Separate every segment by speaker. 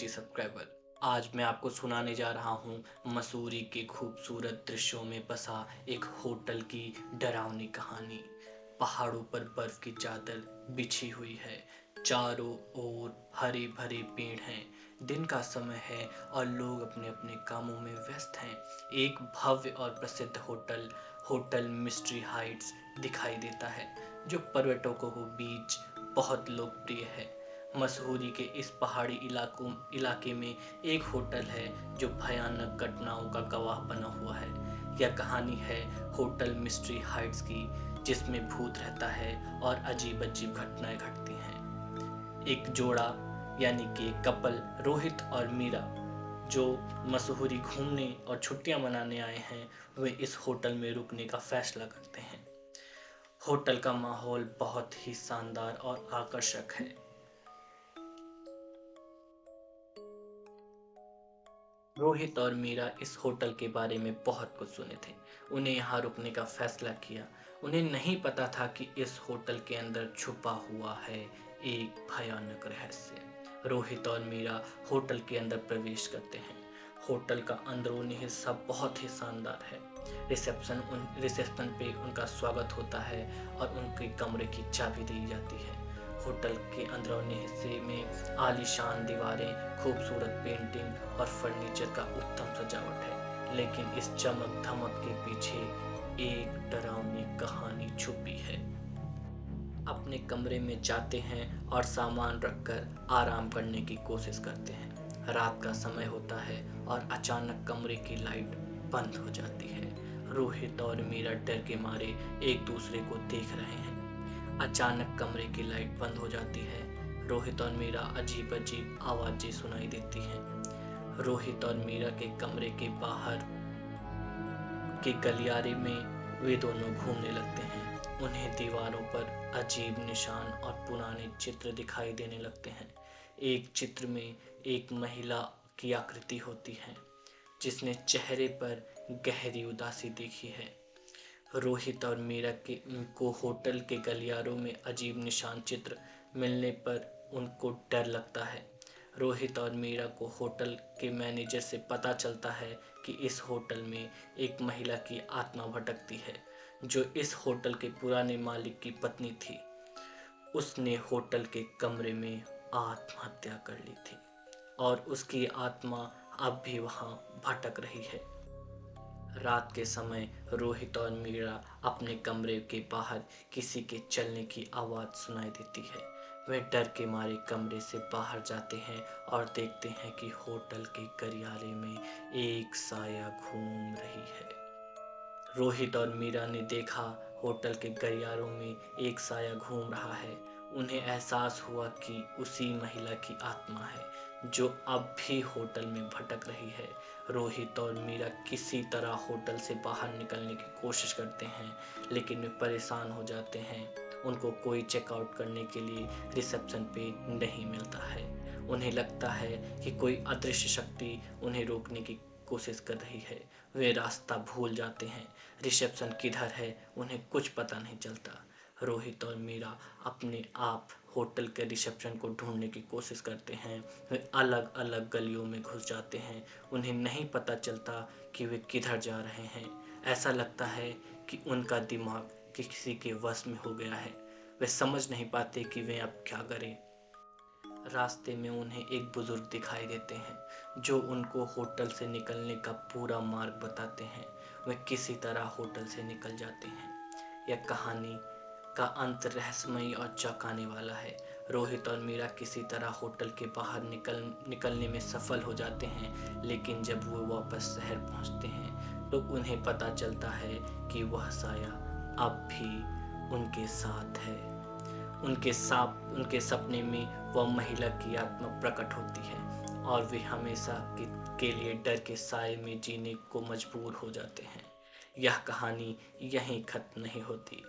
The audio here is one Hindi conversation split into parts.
Speaker 1: OG subscriber. आज मैं आपको सुनाने जा रहा हूँ मसूरी के खूबसूरत दृश्यों में बसा एक होटल की डरावनी कहानी। पहाड़ों पर बर्फ की चादर बिछी हुई है, चारों ओर हरे भरे पेड़ हैं, दिन का समय है और लोग अपने अपने कामों में व्यस्त हैं। एक भव्य और प्रसिद्ध होटल होटल मिस्ट्री हाइट्स दिखाई देता है, जो पर्यटकों को बीच बहुत लोकप्रिय है। मसूरी के इस पहाड़ी इलाके में एक होटल है जो भयानक घटनाओं का गवाह बना हुआ है। यह कहानी है होटल मिस्ट्री हाइट्स की, जिसमें भूत रहता है और अजीब अजीब घटनाएं घटती हैं। एक जोड़ा यानी कि कपल रोहित और मीरा, जो मसूरी घूमने और छुट्टियां मनाने आए हैं, वे इस होटल में रुकने का फैसला करते हैं। होटल का माहौल बहुत ही शानदार और आकर्षक है। रोहित और मीरा इस होटल के बारे में बहुत कुछ सुने थे। उन्हें यहाँ रुकने का फैसला किया। उन्हें नहीं पता था कि इस होटल के अंदर छुपा हुआ है एक भयानक रहस्य। रोहित और मीरा होटल के अंदर प्रवेश करते हैं। होटल का अंदरूनी हिस्सा बहुत ही शानदार है। रिसेप्शन पे उनका स्वागत होता है और उनके कमरे की चाबी दी जाती है। होटल के अंदरूनी हिस्से में आलीशान दीवारें, खूबसूरत पेंटिंग और फर्नीचर का उत्तम सजावट है, लेकिन इस चमक धमक के पीछे एक डरावनी कहानी छुपी है। अपने कमरे में जाते हैं और सामान रखकर आराम करने की कोशिश करते हैं। रात का समय होता है और अचानक कमरे की लाइट बंद हो जाती है। रोहित और मीरा डर के मारे एक दूसरे को देख रहे हैं। अचानक कमरे की लाइट बंद हो जाती है। रोहित और मीरा अजीब अजीब आवाजें सुनाई देती हैं। रोहित और मीरा के कमरे के बाहर के गलियारे में वे दोनों घूमने लगते हैं। उन्हें दीवारों पर अजीब निशान और पुराने चित्र दिखाई देने लगते हैं। एक चित्र में एक महिला की आकृति होती है, जिसने चेहरे पर गहरी उदासी देखी है। रोहित और मीरा को होटल के गलियारों में अजीब निशान चित्र मिलने पर उनको डर लगता है। रोहित और मीरा को होटल के मैनेजर से पता चलता है कि इस होटल में एक महिला की आत्मा भटकती है, जो इस होटल के पुराने मालिक की पत्नी थी। उसने होटल के कमरे में आत्महत्या कर ली थी और उसकी आत्मा अब भी वहां भटक रही है। रात के समय रोहित और मीरा अपने कमरे के बाहर किसी के चलने की आवाज़ सुनाई देती है। वे डर के मारे कमरे से बाहर जाते हैं और देखते हैं कि होटल के गलियारे में एक साया घूम रही है। रोहित और मीरा ने देखा होटल के गलियारों में एक साया घूम रहा है। उन्हें एहसास हुआ कि उसी महिला की आत्मा है, जो अब भी होटल में भटक रही है। रोहित और मीरा किसी तरह होटल से बाहर निकलने की कोशिश करते हैं, लेकिन वे परेशान हो जाते हैं। उनको कोई चेकआउट करने के लिए रिसेप्शन पे नहीं मिलता है। उन्हें लगता है कि कोई अदृश्य शक्ति उन्हें रोकने की कोशिश कर रही है। वे रास्ता भूल जाते हैं। रिसेप्शन किधर है उन्हें कुछ पता नहीं चलता। रोहित और मीरा अपने आप होटल के रिसेप्शन को ढूंढने की कोशिश करते हैं। वे अलग अलग गलियों में घुस जाते हैं। उन्हें नहीं पता चलता कि वे किधर जा रहे हैं। ऐसा लगता है कि उनका दिमाग किसी के वश में हो गया है। वे समझ नहीं पाते कि वे अब क्या करें। रास्ते में उन्हें एक बुजुर्ग दिखाई देते हैं, जो उनको होटल से निकलने का पूरा मार्ग बताते हैं। वे किसी तरह होटल से निकल जाते हैं। यह कहानी का अंत रहस्यमयी और चौंकाने वाला है। रोहित और मीरा किसी तरह होटल के बाहर निकलने में सफल हो जाते हैं, लेकिन जब वो वापस शहर पहुंचते हैं तो उन्हें पता चलता है कि वह साया अब भी उनके साथ है। उनके सपने में वह महिला की आत्मा प्रकट होती है और वे हमेशा के लिए डर के साए में जीने को मजबूर हो जाते हैं। यह कहानी यहीं खत्म नहीं होती।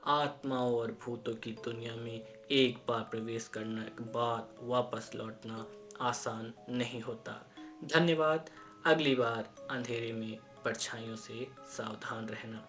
Speaker 1: आत्माओं और भूतों की दुनिया में एक बार प्रवेश करने के बाद वापस लौटना आसान नहीं होता। धन्यवाद। अगली बार अंधेरे में परछाइयों से सावधान रहना।